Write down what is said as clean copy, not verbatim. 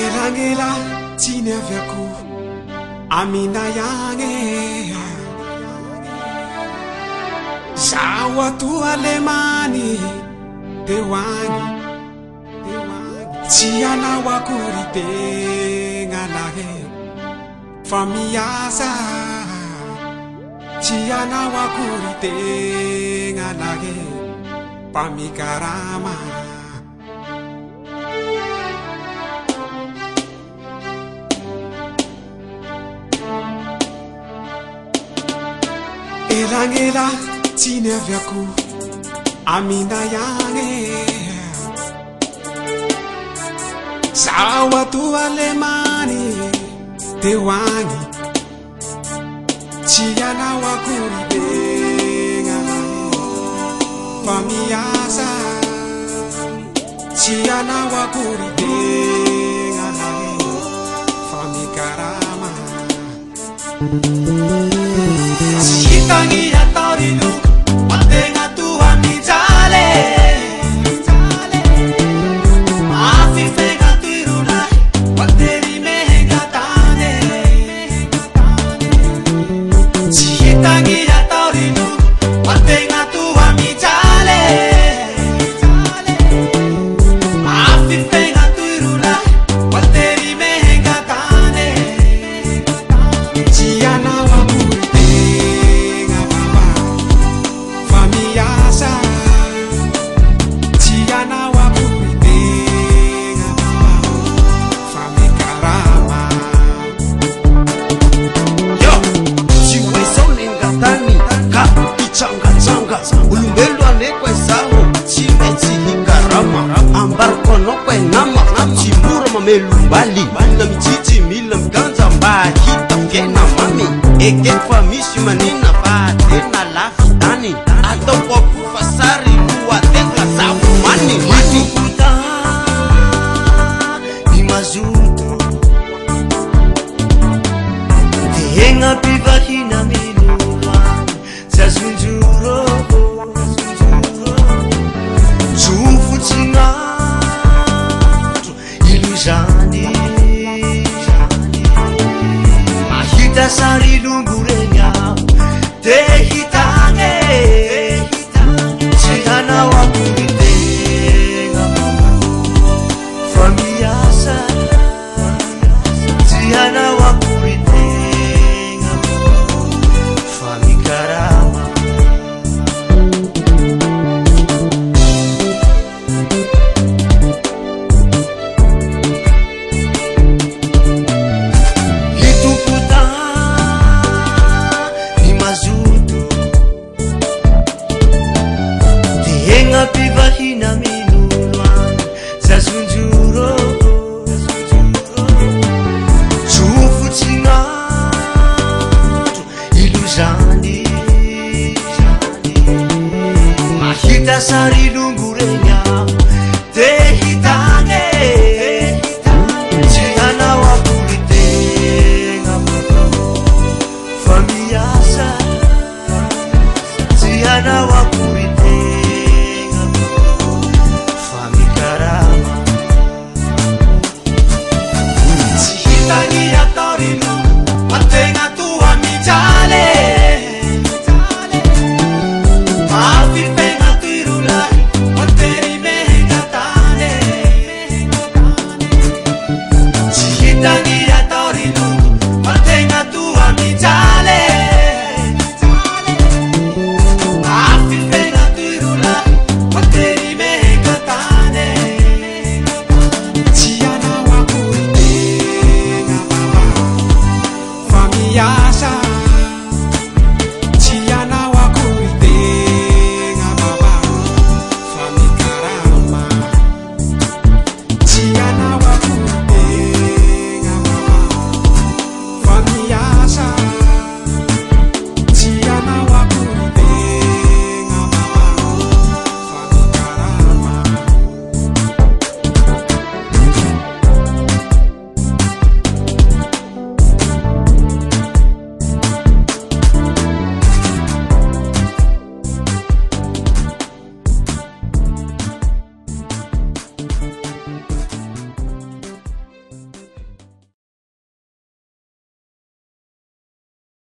Elangela tine aveako amina yange Zawatu alemani Dewangi Tiana wakurite ngalage Famiasa Tiana wakurite ngalage Pamikarama Elangela tine aveako amina yange Zawatu alemani Dewangi Tiana wakurite ngalage Famiasa Tiana wakurite ngalage Famikarama Sitangi ya toridu Matenga Tuhan di jale Maafi fega tuirunai Wateri mehenga tane Sitangi ya toridu Matenga Tuhan di jale Maafi fega tuirunai Wateri mehenga tane Tiana Ulumbelo anekwe saho Chimeti hikarama Ambarko nokwe nama Chimura mamelumbali Na michichi mila mganza mba hita mkena mami Eke famishi manina Fate na lafitani Ato wapu fasari Luwa tenga safu mani Kuta Ni mazuto Tehenga piva hina minuma Zazunjuro Iluzani Mahita sari lungurenya Tehitange Tiana wakuritenga Famiasa Tiana wakuritenga Famikarama Piva hina minulwan Zazunjuro Chufu chingatu Iluzani Mahita sari